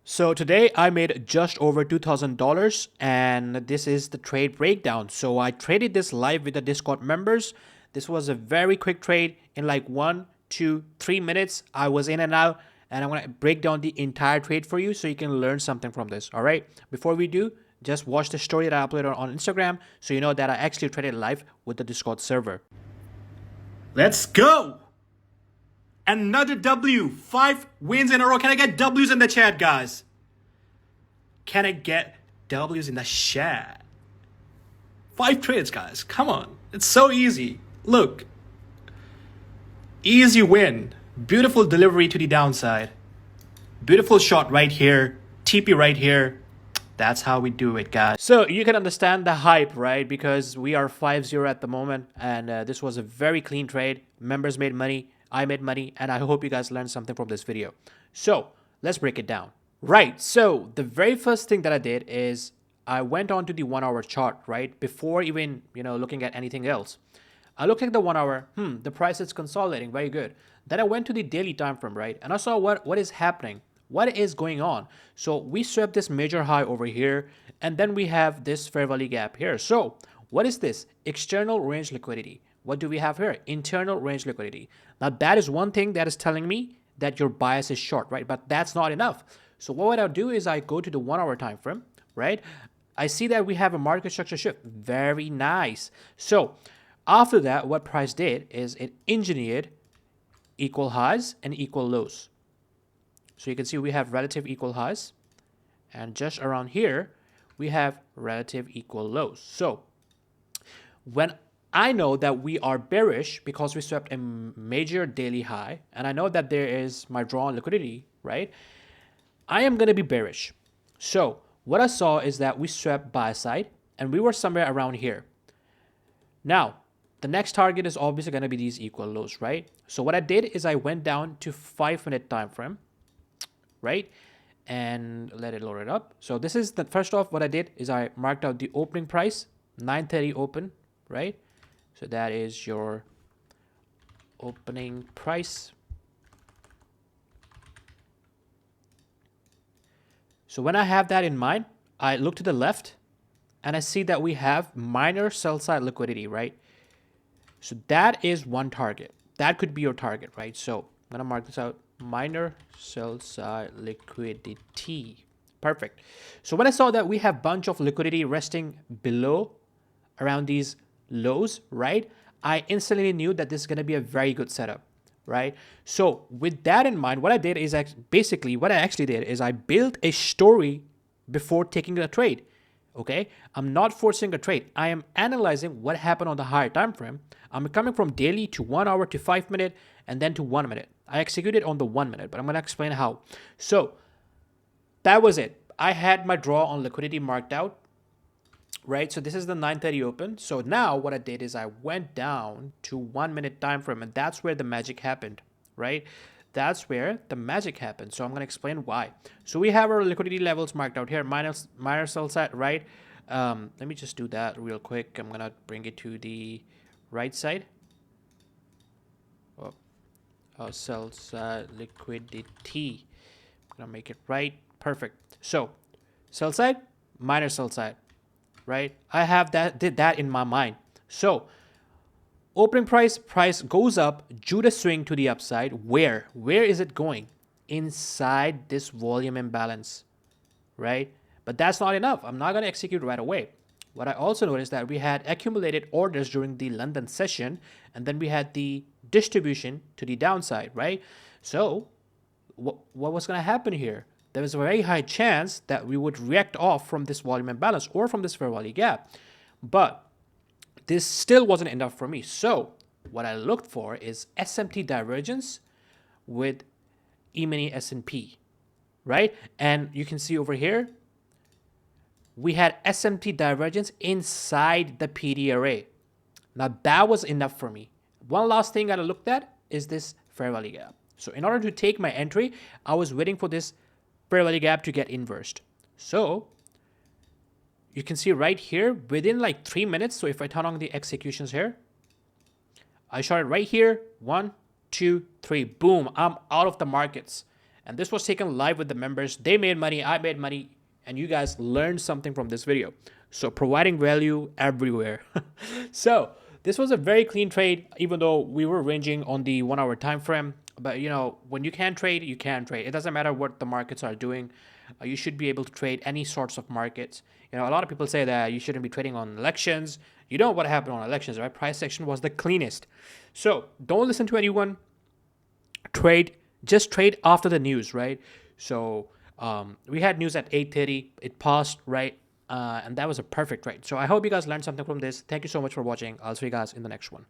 So today I made just over $2,000 and this is the trade breakdown. So I traded this live with the Discord members. This was a very quick trade in like 1, 2, 3 minutes. I was in and out and I'm going to break down the entire trade for you so you can learn something from this. All right. Before we do, just watch the story that I uploaded on Instagram so you know that I actually traded live with the Discord server. Let's go! Another W. 5 wins in a row. Can I get W's in the chat, guys? Can I get W's in the chat? 5 trades, guys. Come on. It's so easy. Look. Easy win. Beautiful delivery to the downside. Beautiful shot right here. TP right here. That's how we do it, guys. So you can understand the hype, right? Because we are 5-0 at the moment and this was a very clean trade. Members made money. I made money, and I hope you guys learned something from this video. So let's break it down. Right, so the very first thing that I did is I went on to the 1 hour chart, right? Before even, looking at anything else. I looked at the 1 hour, the price is consolidating, very good. Then I went to the daily time frame, right? And I saw what is happening, what is going on. So we swept this major high over here, and then we have this fair value gap here. So what is this? External range liquidity. What do we have here? Internal range liquidity. Now that is one thing that is telling me that your bias is short, right? But that's not enough. So what I'll do is I go to the 1 hour time frame, right? I see that we have a market structure shift. Very nice. So after that, what price did is it engineered equal highs and equal lows. So you can see we have relative equal highs, and just around here, we have relative equal lows. So when I know that we are bearish because we swept a major daily high, and I know that there is my draw on liquidity, right? I am going to be bearish. So what I saw is that we swept buy side, and we were somewhere around here. Now, the next target is obviously going to be these equal lows, right? So what I did is I went down to 5-minute time frame, right? And let it load it up. So this is the first off, what I did is I marked out the opening price, 9:30 open, right? So that is your opening price. So when I have that in mind, I look to the left and I see that we have minor sell side liquidity, right? So that is one target. That could be your target, right? So I'm going to mark this out. Minor sell side liquidity. Perfect. So when I saw that we have a bunch of liquidity resting below around these lows, right? I instantly knew that this is going to be a very good setup, right? So with that in mind, what I did is what I actually did is I built a story before taking the trade. Okay, I'm not forcing a trade. I am analyzing what happened on the higher time frame. I'm coming from daily to 1 hour to 5-minute and then to 1 minute. I executed on the 1 minute, but I'm going to explain how. So that was it. I had my draw on liquidity marked out. Right, so this is the 9:30 open. So now what I did is I went down to 1 minute time frame, and that's where the magic happened, right? That's where the magic happened. So I'm going to explain why. So we have our liquidity levels marked out here, minor sell side, right? Let me just do that real quick. I'm going to bring it to the right side. Sell side liquidity. I'm going to make it right. Perfect. So sell side, minor sell side. Right, I have did that in my mind. So opening price goes up, Judah swing to the upside. Where is it going? Inside this volume imbalance, right? But that's not enough. I'm not going to execute right away. What I also noticed that we had accumulated orders during the London session, and then we had the distribution to the downside, right? So what was going to happen here? There is a very high chance that we would react off from this volume imbalance or from this fair value gap. But this still wasn't enough for me. So what I looked for is SMT divergence with E-mini S&P, right? And you can see over here, we had SMT divergence inside the PD array. Now that was enough for me. One last thing I looked at is this fair value gap. So in order to take my entry, I was waiting for this fair value gap to get inversed. So you can see right here within like 3 minutes. So if I turn on the executions here, I shot it right here. 1, 2, 3, boom, I'm out of the markets. And this was taken live with the members. They made money, I made money, and you guys learned something from this video. So providing value everywhere. So this was a very clean trade, even though we were ranging on the 1 hour time frame. But you know, when you can trade, you can trade. It doesn't matter what the markets are doing. You should be able to trade any sorts of markets. You know, a lot of people say that you shouldn't be trading on elections. You know what happened on elections, right? Price action was the cleanest. So don't listen to anyone. Just trade after the news, right? So we had news at 8:30. It passed, right? And that was a perfect trade. So I hope you guys learned something from this. Thank you so much for watching. I'll see you guys in the next one.